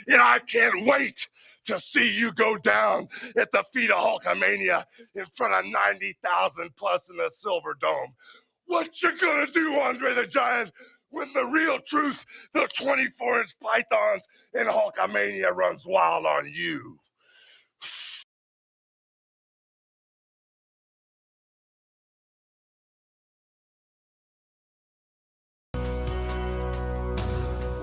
And I can't wait to see you go down at the feet of Hulkamania in front of 90,000 plus in the Silver Dome. What you gonna do, Andre the Giant, when the real truth, the 24-inch pythons and Hulkamania runs wild on you?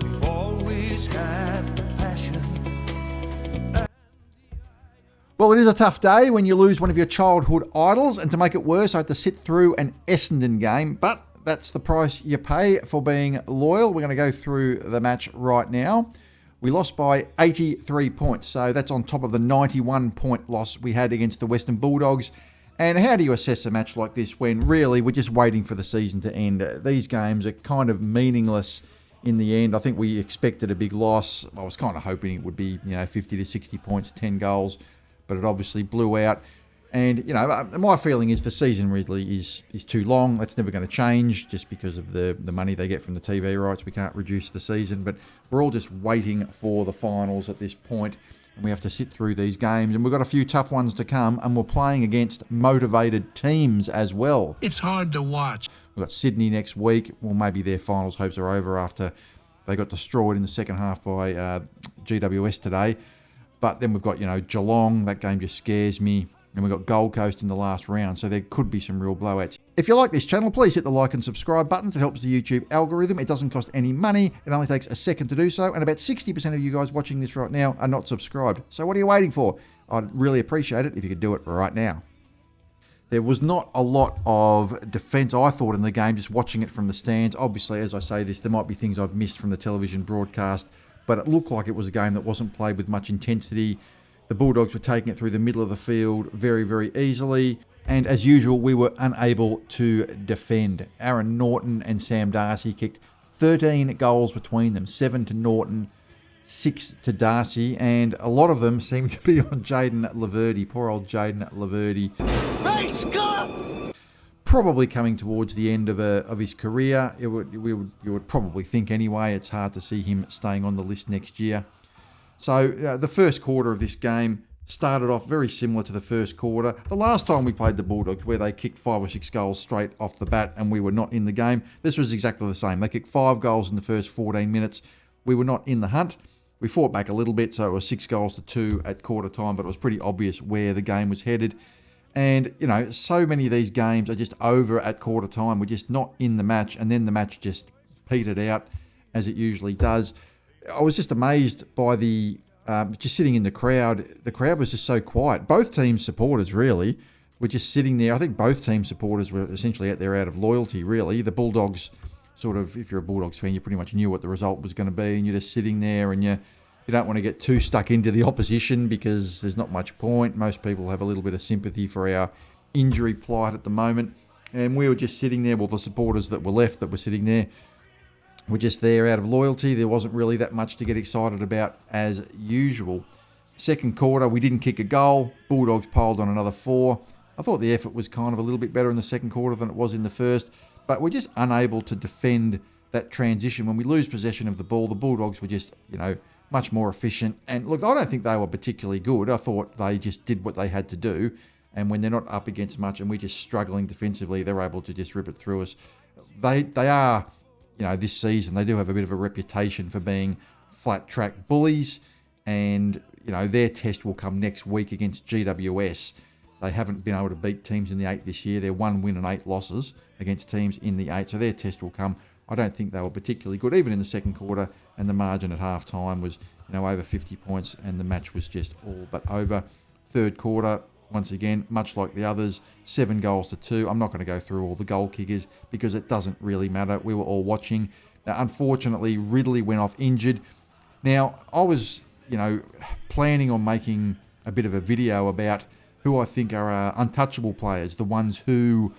We've always had passion. Well, it is a tough day when you lose one of your childhood idols, and to make it worse, I had to sit through an Essendon game, but that's the price you pay for being loyal. We're going to go through the match right now. We lost by 83 points, so that's on top of the 91-point loss we had against the Western Bulldogs. And how do you assess a match like this when really we're just waiting for the season to end? These games are kind of meaningless in the end. I think we expected a big loss. I was kind of hoping it would be, 50 to 60 points, 10 goals, but it obviously blew out. And, my feeling is the season really is too long. That's never going to change just because of the money they get from the TV rights. We can't reduce the season, but we're all just waiting for the finals at this point, and we have to sit through these games. And we've got a few tough ones to come, and we're playing against motivated teams as well. It's hard to watch. We've got Sydney next week. Well, maybe their finals hopes are over after they got destroyed in the second half by GWS today. But then we've got, Geelong. That game just scares me. And we've got Gold Coast in the last round, so there could be some real blowouts. If you like this channel, please hit the like and subscribe buttons. It helps the YouTube algorithm. It doesn't cost any money. It only takes a second to do so. And about 60% of you guys watching this right now are not subscribed. So what are you waiting for? I'd really appreciate it if you could do it right now. There was not a lot of defence, I thought, in the game, just watching it from the stands. Obviously, as I say this, there might be things I've missed from the television broadcast, but it looked like it was a game that wasn't played with much intensity. The Bulldogs were taking it through the middle of the field very, very easily. And as usual, we were unable to defend. Aaron Norton and Sam Darcy kicked 13 goals between them. 7 to Norton, 6 to Darcy. And a lot of them seemed to be on Jayden Laverde. Poor old Jayden Laverde. Hey, Scott! Probably coming towards the end of his career. You would probably think anyway. It's hard to see him staying on the list next year. So the first quarter of this game started off very similar to the first quarter. The last time we played the Bulldogs, where they kicked 5 or 6 goals straight off the bat and we were not in the game, this was exactly the same. They kicked 5 goals in the first 14 minutes. We were not in the hunt. We fought back a little bit, so it was 6 goals to 2 at quarter time, but it was pretty obvious where the game was headed. And, so many of these games are just over at quarter time. We're just not in the match, and then the match just petered out, as it usually does. I was just amazed by just sitting in the crowd. The crowd was just so quiet. Both teams' supporters, really, were just sitting there. I think both teams' supporters were essentially out of loyalty, really. The Bulldogs, sort of, if you're a Bulldogs fan, you pretty much knew what the result was going to be, and you're just sitting there, and you don't want to get too stuck into the opposition because there's not much point. Most people have a little bit of sympathy for our injury plight at the moment. And we were just sitting there, well, the supporters that were left that were sitting there, we're just there out of loyalty. There wasn't really that much to get excited about as usual. Second quarter, we didn't kick a goal. Bulldogs piled on another 4. I thought the effort was kind of a little bit better in the second quarter than it was in the first, but we're just unable to defend that transition. When we lose possession of the ball, the Bulldogs were just, much more efficient. And look, I don't think they were particularly good. I thought they just did what they had to do. And when they're not up against much and we're just struggling defensively, they're able to just rip it through us. They are... this season, they do have a bit of a reputation for being flat track bullies, and, their test will come next week against GWS. They haven't been able to beat teams in the 8 this year. They're 1 win and 8 losses against teams in the 8, so their test will come. I don't think they were particularly good, even in the second quarter, and the margin at half time was, over 50 points, and the match was just all but over. Third quarter, once again, much like the others, 7 goals to 2. I'm not going to go through all the goal kickers because it doesn't really matter. We were all watching. Now, unfortunately, Ridley went off injured. Now, I was, planning on making a bit of a video about who I think are untouchable players, the ones who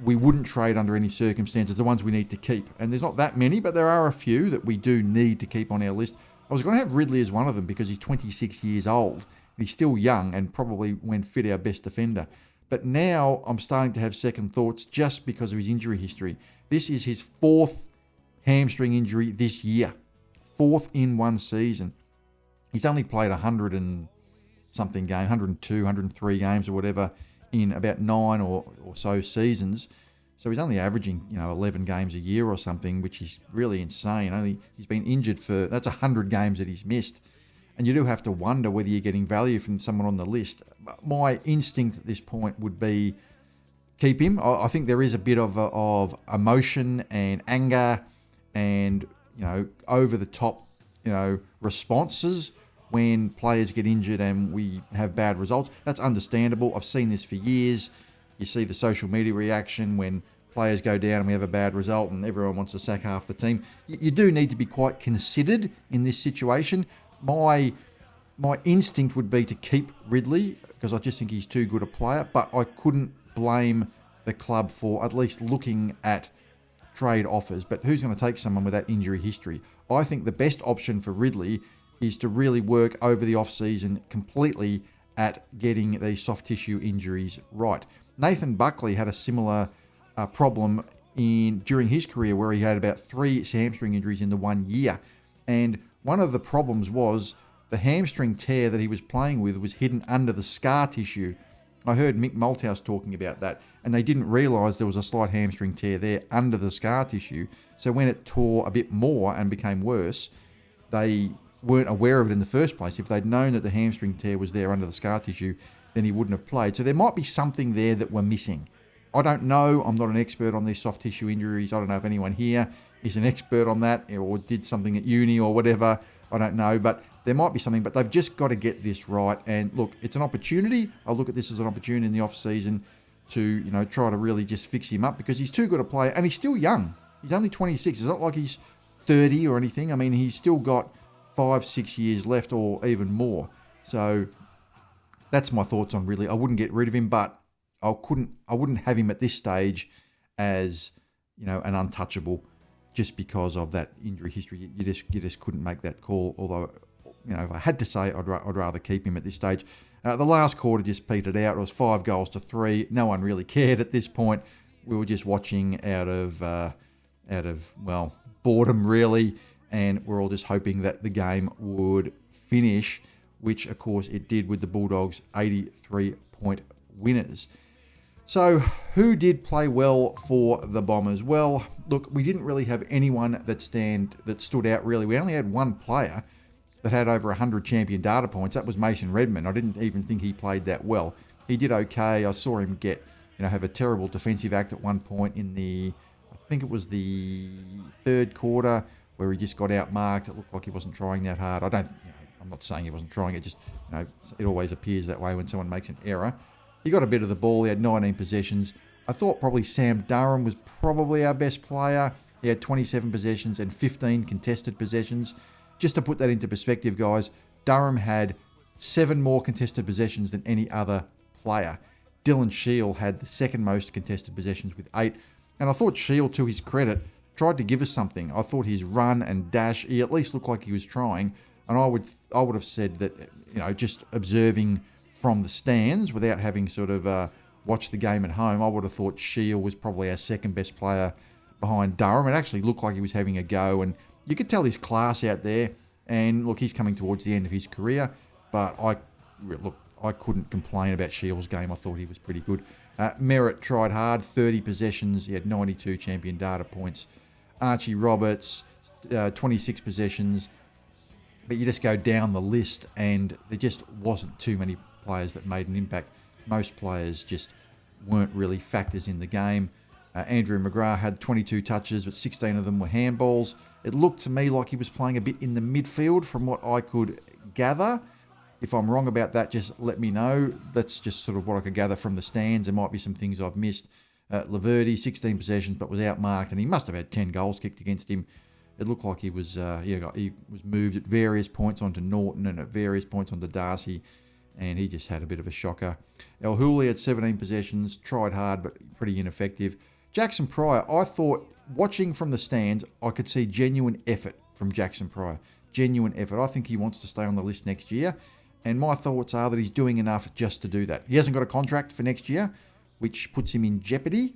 we wouldn't trade under any circumstances, the ones we need to keep. And there's not that many, but there are a few that we do need to keep on our list. I was going to have Ridley as one of them because he's 26 years old. He's still young and probably, when fit, our best defender. But now I'm starting to have second thoughts just because of his injury history. This is his 4th hamstring injury this year. 4th in one season. He's only played 100 and something game, 102, 103 games or whatever in about 9 or so seasons. So he's only averaging, 11 games a year or something, which is really insane. He's been injured that's 100 games that he's missed. And you do have to wonder whether you're getting value from someone on the list. My instinct at this point would be keep him. I think there is a bit of emotion and anger and, over the top, responses when players get injured and we have bad results. That's understandable. I've seen this for years. You see the social media reaction when players go down and we have a bad result and everyone wants to sack half the team. You do need to be quite considered in this situation. My instinct would be to keep Ridley because I just think he's too good a player, but I couldn't blame the club for at least looking at trade offers. But who's going to take someone with that injury history? I think the best option for Ridley is to really work over the off-season completely at getting these soft tissue injuries right. Nathan Buckley had a similar problem during his career where he had about 3 hamstring injuries in the 1 year. And one of the problems was the hamstring tear that he was playing with was hidden under the scar tissue. I heard Mick Malthouse talking about that, and they didn't realise there was a slight hamstring tear there under the scar tissue. So when it tore a bit more and became worse, they weren't aware of it in the first place. If they'd known that the hamstring tear was there under the scar tissue, then he wouldn't have played. So there might be something there that we're missing. I don't know. I'm not an expert on these soft tissue injuries. I don't know if anyone here is an expert on that or did something at uni or whatever. I don't know, but there might be something, but they've just got to get this right. And look, it's an opportunity. I look at this as an opportunity in the off season to, try to really just fix him up because he's too good a player and he's still young. He's only 26. It's not like he's 30 or anything. I mean, he's still got 5-6 years left or even more. So that's my thoughts on Ridley. I wouldn't get rid of him, but I wouldn't have him at this stage as, an untouchable just because of that injury history. You just couldn't make that call. Although, if I had to say, I'd rather keep him at this stage. The last quarter just petered out. It was 5-3. No one really cared at this point. We were just watching out of boredom really, and we're all just hoping that the game would finish, which of course it did with the Bulldogs 83-point winners. So who did play well for the Bombers? Well, look, we didn't really have anyone that stood out really. We only had one player that had over 100 champion data points. That was Mason Redmond. I didn't even think he played that well. He did okay. I saw him have a terrible defensive act at one point I think it was the third quarter where he just got outmarked. It looked like he wasn't trying that hard. I'm not saying he wasn't trying. It just, it always appears that way when someone makes an error. He got a bit of the ball. He had 19 possessions. I thought probably Sam Durham was probably our best player. He had 27 possessions and 15 contested possessions. Just to put that into perspective, guys, Durham had 7 more contested possessions than any other player. Dylan Shield had the second most contested possessions with 8. And I thought Shield, to his credit, tried to give us something. I thought his run and dash, he at least looked like he was trying. And I would have said that, just observing from the stands without having sort of watched the game at home, I would have thought Shield was probably our second best player behind Durham. It actually looked like he was having a go, and you could tell his class out there. And look, he's coming towards the end of his career, but I couldn't complain about Shield's game. I thought he was pretty good. Merritt tried hard, 30 possessions. He had 92 champion data points. Archie Roberts, 26 possessions. But you just go down the list and there just wasn't too many players that made an impact. Most players just weren't really factors in the game. Andrew McGrath had 22 touches, but 16 of them were handballs. It looked to me like he was playing a bit in the midfield from what I could gather. If I'm wrong about that, just let me know. That's just sort of what I could gather from the stands. There might be some things I've missed. Laverty, 16 possessions, but was outmarked, and he must have had 10 goals kicked against him. It looked like he was moved at various points onto Norton and at various points onto Darcy, and he just had a bit of a shocker. El Hooley had 17 possessions, tried hard, but pretty ineffective. Jackson Pryor, I thought, watching from the stands, I could see genuine effort from Jackson Pryor. Genuine effort. I think he wants to stay on the list next year, and my thoughts are that he's doing enough just to do that. He hasn't got a contract for next year, which puts him in jeopardy,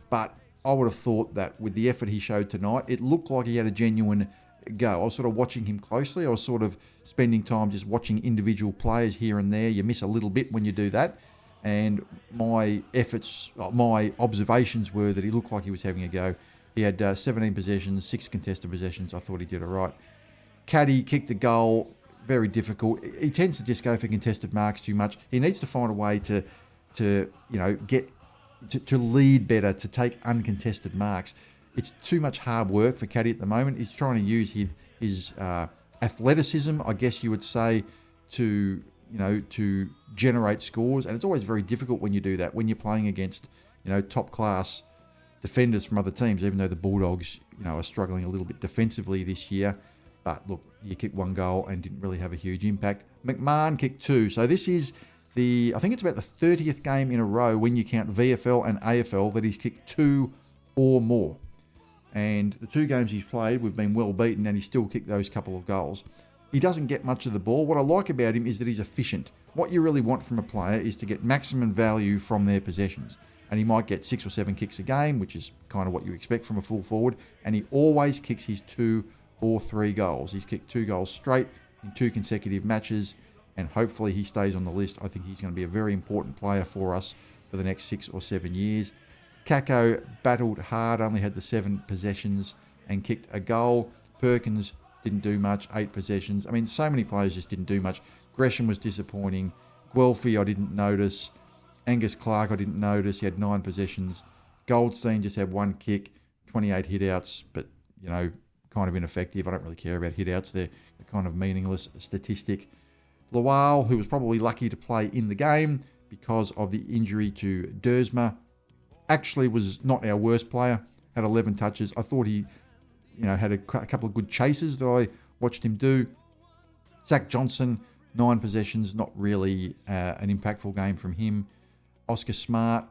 but I would have thought that with the effort he showed tonight, it looked like he had a genuine go. I was sort of watching him closely. I was sort of spending time just watching individual players here and there. You miss a little bit when you do that. And my observations were that he looked like he was having a go. He had 17 possessions, 6 contested possessions. I thought he did all right. Caddy kicked a goal, very difficult. He tends to just go for contested marks too much. He needs to find a way to lead better, to take uncontested marks. It's too much hard work for Caddy at the moment. He's trying to use his athleticism, I guess you would say, to generate scores, and it's always very difficult when you do that, when you're playing against top class defenders from other teams, even though the Bulldogs are struggling a little bit defensively this year. But look, you kicked 1 goal and didn't really have a huge impact. McMahon kicked 2, so this is I think it's about the 30th game in a row when you count VFL and AFL that he's kicked 2 or more. And the 2 games he's played, we've been well beaten, and he still kicked those couple of goals. He doesn't get much of the ball. What I like about him is that he's efficient. What you really want from a player is to get maximum value from their possessions. And he might get 6 or 7 kicks a game, which is kind of what you expect from a full forward. And he always kicks his 2 or 3 goals. He's kicked 2 goals straight in 2 consecutive matches. And hopefully he stays on the list. I think he's going to be a very important player for us for the next 6 or 7 years. Kako battled hard, only had the 7 possessions and kicked a goal. Perkins didn't do much, 8 possessions. I mean, so many players just didn't do much. Gresham was disappointing. Guelphy I didn't notice. Angus Clark I didn't notice. He had 9 possessions. Goldstein just had 1 kick, 28 hit-outs, but, kind of ineffective. I don't really care about hit-outs. They're kind of meaningless statistic. Lawal, who was probably lucky to play in the game because of the injury to Dersma, actually was not our worst player. Had 11 touches. I thought he had a couple of good chases that I watched him do. Zach Johnson, 9 possessions, not really an impactful game from him. Oscar Smart,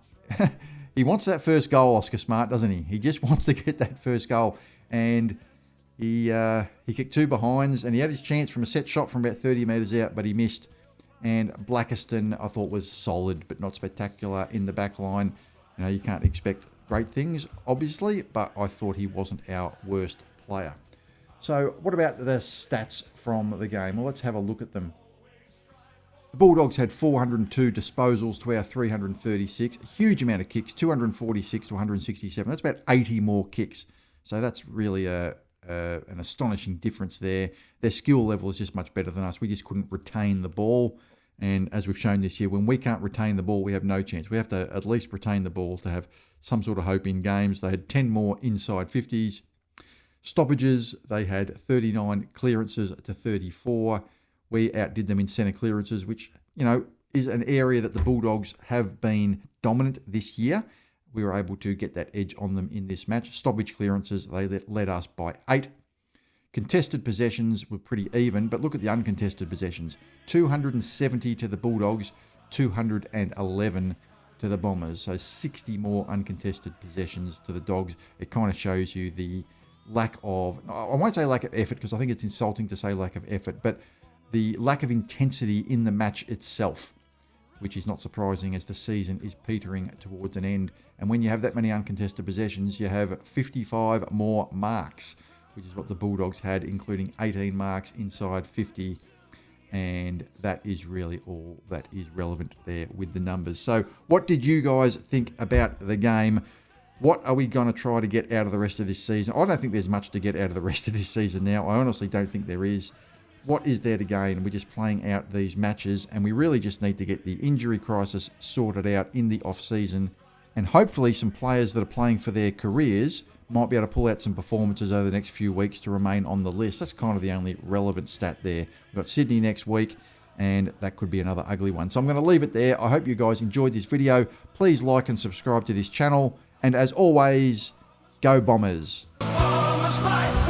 he wants that first goal, Oscar Smart, doesn't he? He just wants to get that first goal. And he kicked 2 behinds, and he had his chance from a set shot from about 30 metres out, but he missed. And Blackiston, I thought, was solid, but not spectacular in the back line. You can't expect great things, obviously, but I thought he wasn't our worst player. So what about the stats from the game? Well, let's have a look at them. The Bulldogs had 402 disposals to our 336. A huge amount of kicks, 246 to 167. That's about 80 more kicks. So that's really an astonishing difference there. Their skill level is just much better than us. We just couldn't retain the ball. And as we've shown this year, when we can't retain the ball, we have no chance. We have to at least retain the ball to have some sort of hope in games. They had 10 more inside 50s. Stoppages, they had 39 clearances to 34. We outdid them in centre clearances, which, is an area that the Bulldogs have been dominant this year. We were able to get that edge on them in this match. Stoppage clearances, they led us by 8. Contested possessions were pretty even, but look at the uncontested possessions. 270 to the Bulldogs, 211 to the Bombers. So 60 more uncontested possessions to the Dogs. It kind of shows you the lack of, I won't say lack of effort, because I think it's insulting to say lack of effort, but the lack of intensity in the match itself, which is not surprising as the season is petering towards an end. And when you have that many uncontested possessions, you have 55 more marks, which is what the Bulldogs had, including 18 marks inside 50. And that is really all that is relevant there with the numbers. So what did you guys think about the game? What are we going to try to get out of the rest of this season? I don't think there's much to get out of the rest of this season now. I honestly don't think there is. What is there to gain? We're just playing out these matches, and we really just need to get the injury crisis sorted out in the off-season. And hopefully some players that are playing for their careers might be able to pull out some performances over the next few weeks to remain on the list. That's kind of the only relevant stat there. We've got Sydney next week, and that could be another ugly one. So I'm going to leave it there. I hope you guys enjoyed this video. Please like and subscribe to this channel. And as always, go Bombers. Bombers fight.